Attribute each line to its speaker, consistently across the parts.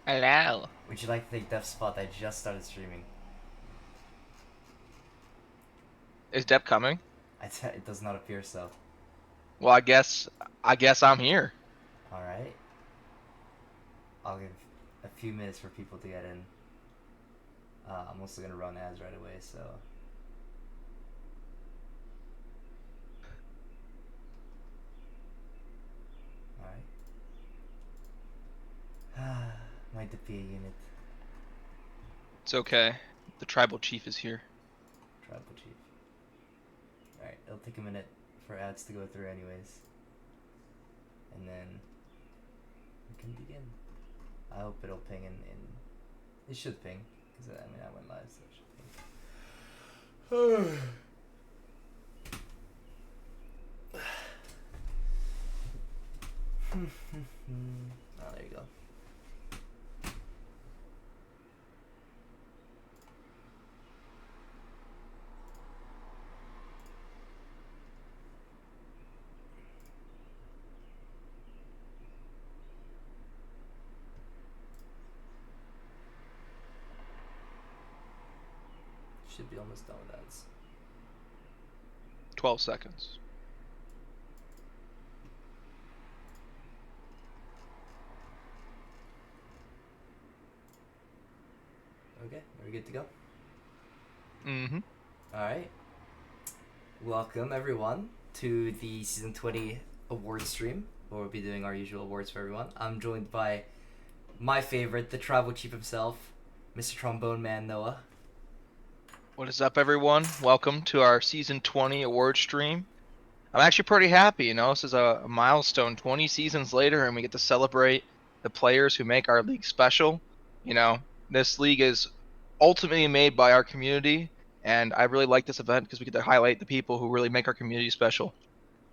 Speaker 1: Hello.
Speaker 2: Would you like to take Def's spot? I just started streaming.
Speaker 1: Is Deb coming?
Speaker 2: It does not appear so.
Speaker 1: Well, I guess I'm here.
Speaker 2: Alright. I'll give a few minutes for people to get in. I'm also gonna run ads right away, so. Alright. Might be a unit.
Speaker 1: It's okay. The tribal chief is here.
Speaker 2: Tribal chief. Alright, it'll take a minute for ads to go through, anyways. And then we can begin. I hope it'll ping in. It should ping, because I went live, so it should ping. Oh, there you go. Should be almost done with ads.
Speaker 1: 12 seconds.
Speaker 2: Okay, we're good to go.
Speaker 1: Mm-hmm.
Speaker 2: Alright. Welcome, everyone, to the Season 20 Award stream, where we'll be doing our usual awards for everyone. I'm joined by my favorite, the Tribal Chief himself, Mr. Trombone Man Noah.
Speaker 1: What is up, everyone? Welcome to our Season 20 award stream. I'm actually pretty happy, this is a milestone 20 seasons later, and we get to celebrate the players who make our league special. This league is ultimately made by our community, and I really like this event because we get to highlight the people who really make our community special.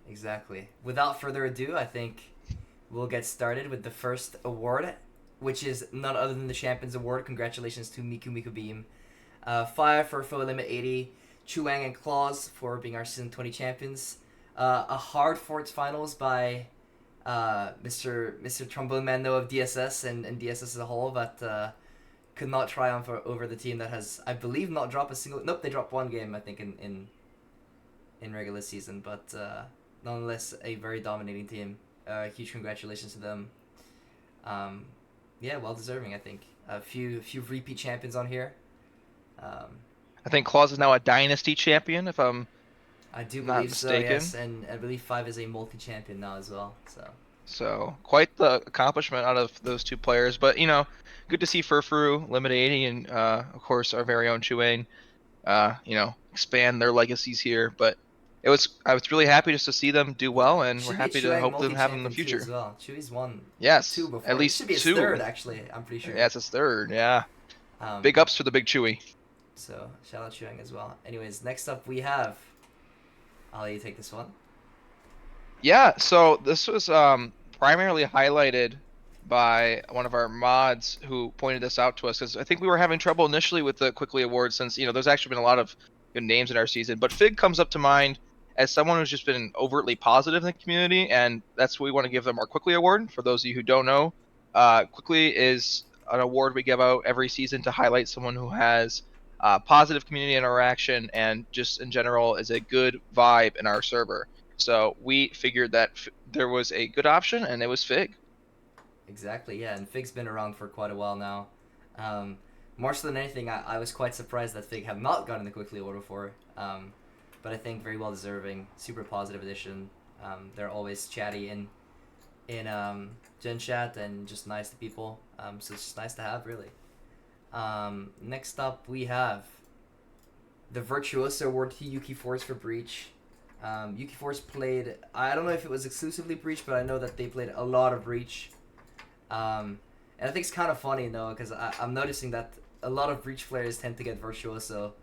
Speaker 2: Exactly. Without further ado, I think we'll get started with the first award, which is none other than the Champions Award. Congratulations to Miku Miku Beam. 5 for Foe Limit 80, Chuang and Claus for being our Season 20 champions. A hard fought finals by Mr. Trombone Man Noah of DSS and DSS as a whole, but could not triumph over the team that has, I believe, not dropped a single. Nope, they dropped one game, I think, in regular season, but nonetheless a very dominating team. Huge congratulations to them. Yeah, well deserving, I think. A few repeat champions on here.
Speaker 1: I think Claus is now a Dynasty champion, if I'm
Speaker 2: I do
Speaker 1: not
Speaker 2: believe so,
Speaker 1: mistaken.
Speaker 2: yes, and I believe 5 is a multi-champion now as well.
Speaker 1: So quite the accomplishment out of those two players. But good to see Furfuru, Limit 80, and of course our very own Chuane, expand their legacies here. But I was really happy just to see them do
Speaker 2: Yeah,
Speaker 1: well, and we're
Speaker 2: should be a
Speaker 1: happy to
Speaker 2: Chuang
Speaker 1: hope them have them in the
Speaker 2: multi-champion too as
Speaker 1: future.
Speaker 2: well. Chewy's won two
Speaker 1: Yes, at
Speaker 2: before. This should
Speaker 1: least
Speaker 2: be his
Speaker 1: two.
Speaker 2: third, actually. I'm pretty sure.
Speaker 1: Yeah, it's his third. Yeah,
Speaker 2: Um,
Speaker 1: big ups for the big Chewy.
Speaker 2: so shout out Chuang as well. Anyways, next up we have. I'll let you take this one.
Speaker 1: Yeah, so this was primarily highlighted by one of our mods who pointed this out to us because I think we were having trouble initially with the Quickly Award since there's actually been a lot of good names in our season. But Fig comes up to mind as someone who's just been overtly positive in the community, and that's what we want to give them our Quickly Award. For those of you who don't know, Quickly is an award we give out every season to highlight someone who has positive community interaction and just in general is a good vibe in our server. So we figured that there was a good option, and it was Fig.
Speaker 2: Exactly, yeah, and Fig's been around for quite a while now. More so than anything, I was quite surprised that Fig have not gotten the Quickly Award before. But I think very well deserving. Super positive addition. They're always chatty in Gen Chat and just nice to people. So it's just nice to have, really. Next up, we have the Virtuoso Award to Yuki Force for Breach. Yuki Force played, I don't know if it was exclusively Breach, but I know that they played a lot of Breach. And I think it's kind of funny, though, because I'm noticing that a lot of Breach players tend to get Virtuoso.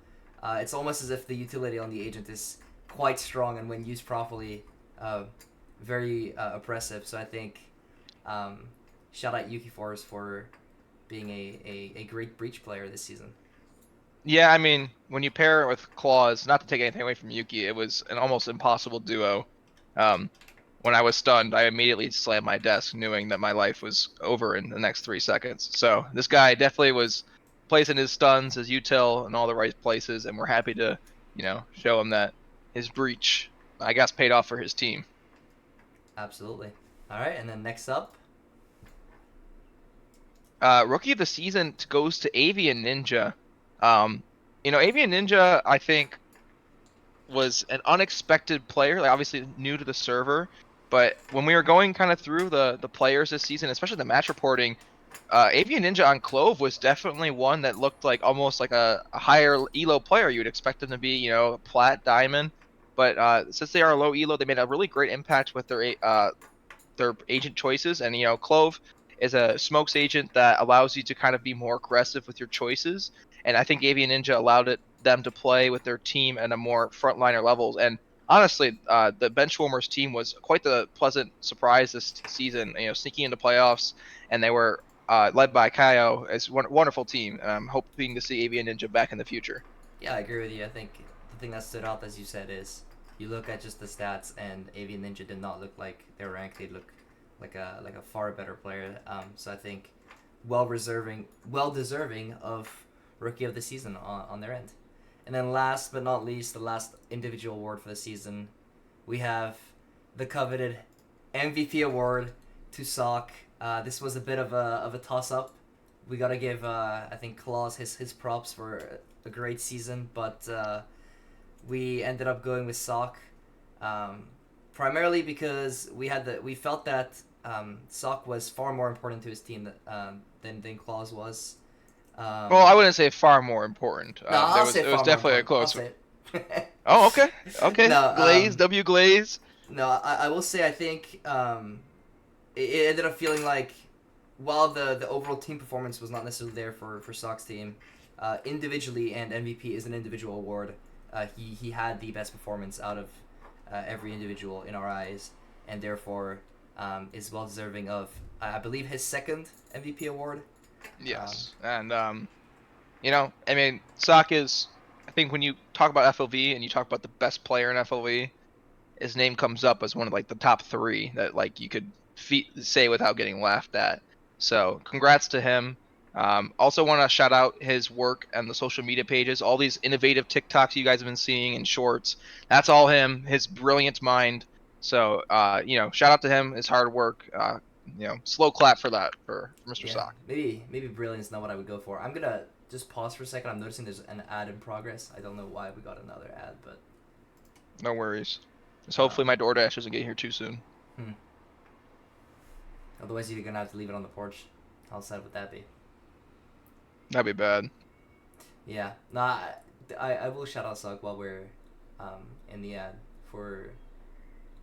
Speaker 2: It's almost as if the utility on the agent is quite strong and when used properly, very oppressive. So I think shout out Yuki Force for being a great Breach player this season.
Speaker 1: Yeah, I mean, when you pair it with Claws, not to take anything away from Yuki, it was an almost impossible duo. Um, when I was stunned, I immediately slammed my desk, knowing that my life was over in the next 3 seconds. So this guy definitely was placing his stuns, his util, in all the right places, and we're happy to, show him that his breach, I guess, paid off for his team.
Speaker 2: Absolutely. All right, and then next up,
Speaker 1: Rookie of the season goes to Avian Ninja. Um, Avian Ninja, I think, was an unexpected player, like obviously new to the server. But when we were going kind of through the players this season, especially the match reporting, Avian Ninja on Clove was definitely one that looked like almost like a higher elo player. You would expect them to be, plat diamond. But since they are low elo, they made a really great impact with their agent choices. And Clove is a smokes agent that allows you to kind of be more aggressive with your choices. And I think Avian Ninja allowed them to play with their team at a more frontliner levels. And honestly, the Benchwarmers team was quite the pleasant surprise this season. Sneaking into playoffs, and they were led by Kaio. It's a wonderful team. And I'm hoping to see Avian Ninja back in the future.
Speaker 2: yeah, I agree with you. I think the thing that stood out, as you said, is you look at just the stats, and Avian Ninja did not look like they were ranked. They look like a far better player. So I think well deserving of rookie of the season on their end. And then last but not least, the last individual award for the season, we have the coveted MVP award to Sock. This was a bit of a toss up. We gotta give I think Claus his props for a great season, but we ended up going with Sock. Primarily because we felt that Sock was far more important to his team than Claus was.
Speaker 1: Well, I wouldn't say far more important.
Speaker 2: No, I'll say
Speaker 1: It was
Speaker 2: far more
Speaker 1: definitely a
Speaker 2: important. I'll
Speaker 1: close.
Speaker 2: say it.
Speaker 1: Oh, okay, okay.
Speaker 2: No,
Speaker 1: Glaze, W Glaze.
Speaker 2: no, I will say I think it ended up feeling like while the overall team performance was not necessarily there for Sock's team, individually, and MVP is an individual award. He had the best performance out of every individual in our eyes, and therefore is well deserving of I believe his second MVP award.
Speaker 1: Yes, and I mean, Sock is. I think when you talk about FLV and you talk about the best player in FLV, his name comes up as one of like the top three that like you could say without getting laughed at. So congrats to him. Also want to shout out his work and the social media pages, all these innovative TikToks you guys have been seeing and shorts. That's all him, his brilliant mind. So shout out to him, his hard work. Slow clap for that for Mr.
Speaker 2: Yeah,
Speaker 1: Sock.
Speaker 2: maybe brilliant is not what I would go for. I'm gonna just pause for a second. I'm noticing there's an ad in progress. I don't know why we got another ad, but
Speaker 1: No worries. Just hopefully
Speaker 2: um,
Speaker 1: my DoorDash doesn't get here too soon.
Speaker 2: otherwise you're gonna have to leave it on the porch. How sad would that be?
Speaker 1: That'd be bad.
Speaker 2: Yeah, nah, I will shout out Sug while we're in the ad for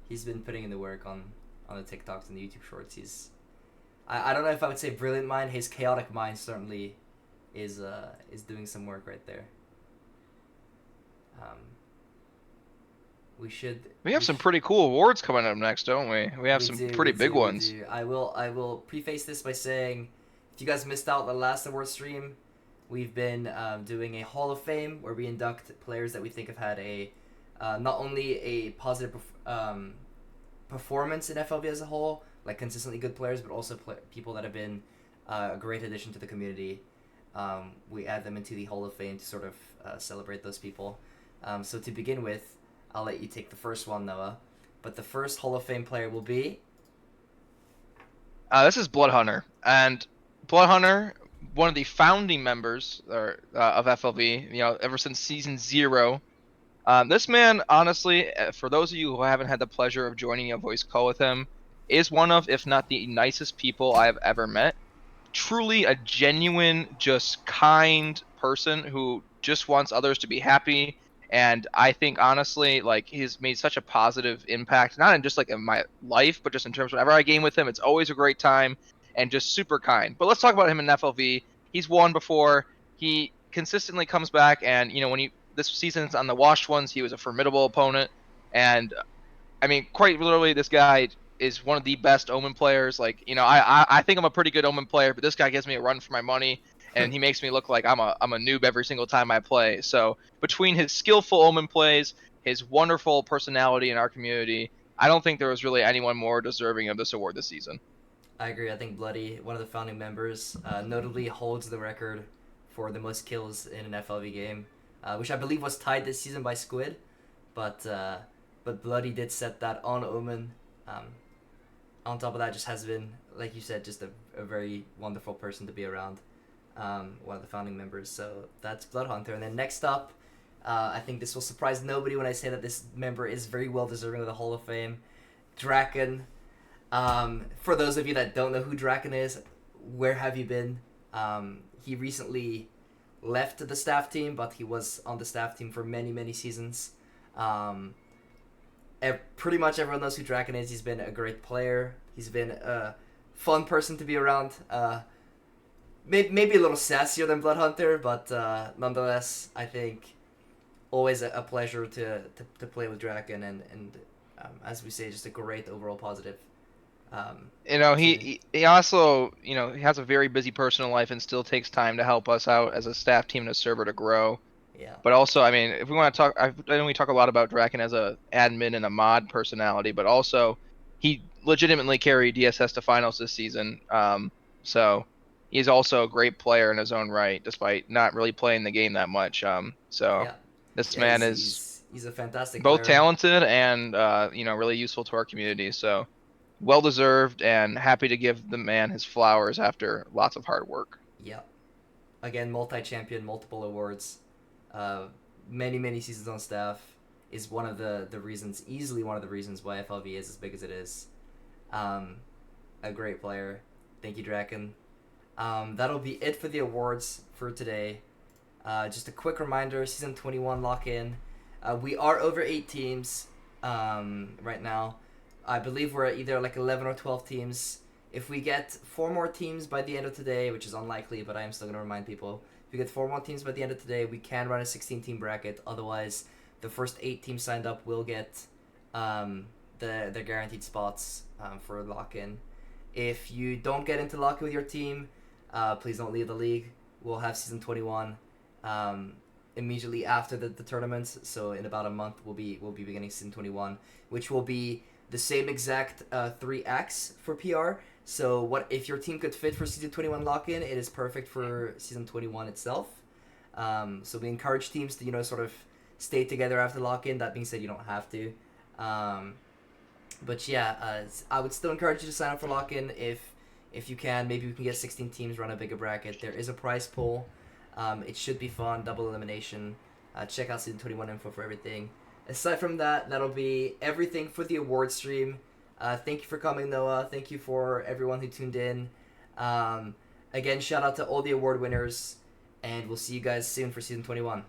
Speaker 2: he's been putting in the work on the TikToks and the YouTube Shorts. I don't know if I would say brilliant mind. His chaotic mind certainly is doing some work right there.
Speaker 1: We have some pretty cool awards coming up next, don't we? We have some pretty big ones.
Speaker 2: I will preface this by saying, if you guys missed out the last award stream, we've been doing a Hall of Fame where we induct players that we think have had a not only a positive performance in FLV as a whole, like consistently good players, but also people that have been a great addition to the community. We add them into the Hall of Fame to sort of celebrate those people. So to begin with, I'll let you take the first one, Noah. But the first Hall of Fame player will be...
Speaker 1: This is Bloodhunter. And Bloodhunter, one of the founding members of FLV, ever since season 0. This man, honestly, for those of you who haven't had the pleasure of joining a voice call with him, is one of, if not the nicest people I have ever met. Truly a genuine, just kind person who just wants others to be happy. And I think, honestly, like, he's made such a positive impact, not in just like in my life, but just in terms of whenever I game with him, it's always a great time and just super kind. But let's talk about him in FLV. He's won before. He consistently comes back, and this season's on the washed ones, he was a formidable opponent. And I mean, quite literally, this guy is one of the best Omen players. Like, I think I'm a pretty good Omen player, but this guy gives me a run for my money, and he makes me look like I'm a noob every single time I play. So between his skillful Omen plays, his wonderful personality in our community, I don't think there was really anyone more deserving of this award this season.
Speaker 2: I agree. I think Bloody, one of the founding members, notably holds the record for the most kills in an FLV game, which I believe was tied this season by Squid, but Bloody did set that on Omen. On top of that, just has been, like you said, just a very wonderful person to be around. One of the founding members. So that's Bloodhunter. And then next up, I think this will surprise nobody when I say that this member is very well deserving of the Hall of Fame. Draken. For those of you that don't know who Draken is, where have you been? He recently left the staff team, but he was on the staff team for many, many seasons. Pretty much everyone knows who Draken is. He's been a great player. He's been a fun person to be around. Maybe a little sassier than Bloodhunter, but nonetheless, I think always a pleasure to play with Draken, and as we say, just a great overall positive.
Speaker 1: He also, he has a very busy personal life and still takes time to help us out as a staff team and a server to grow.
Speaker 2: Yeah.
Speaker 1: But also, I mean, if we want to talk, I know we talk a lot about Draken as a admin and a mod personality, but also he legitimately carried DSS to finals this season. So he's also a great player in his own right, despite not really playing the game that much.
Speaker 2: Yeah.
Speaker 1: This
Speaker 2: Yeah,
Speaker 1: man is
Speaker 2: he's a fantastic
Speaker 1: both
Speaker 2: player.
Speaker 1: talented and really useful to our community. So well deserved, and happy to give the man his flowers after lots of hard work.
Speaker 2: Yeah. Again, multi-champion, multiple awards, many seasons on staff, is one of the reasons, easily one of the reasons why FLV is as big as it is. A great player. Thank you, Draken. That'll be it for the awards for today. Just a quick reminder, Season 21 lock-in. We are over 8 teams right now. I believe we're at either like 11 or 12 teams. If we get 4 more teams by the end of today, which is unlikely, but I am still going to remind people, if we get 4 more teams by the end of today, we can run a 16-team bracket. Otherwise, the first 8 teams signed up will get the guaranteed spots for lock-in. If you don't get into lock-in with your team, please don't leave the league. We'll have Season 21 immediately after the tournaments. So in about a month, we'll be beginning Season 21, which will be the same exact 3 acts for PR. So what if your team could fit for Season 21 lock-in, it is perfect for Season 21 itself. So we encourage teams to, sort of stay together after lock-in. That being said, you don't have to. But yeah, I would still encourage you to sign up for lock-in if you can. Maybe we can get 16 teams, run a bigger bracket. There is a prize pool. It should be fun, double elimination. Check out Season 21 info for everything. Aside from that, that'll be everything for the award stream. Thank you for coming, Noah. Thank you for everyone who tuned in. Again, shout out to all the award winners, and we'll see you guys soon for Season 21.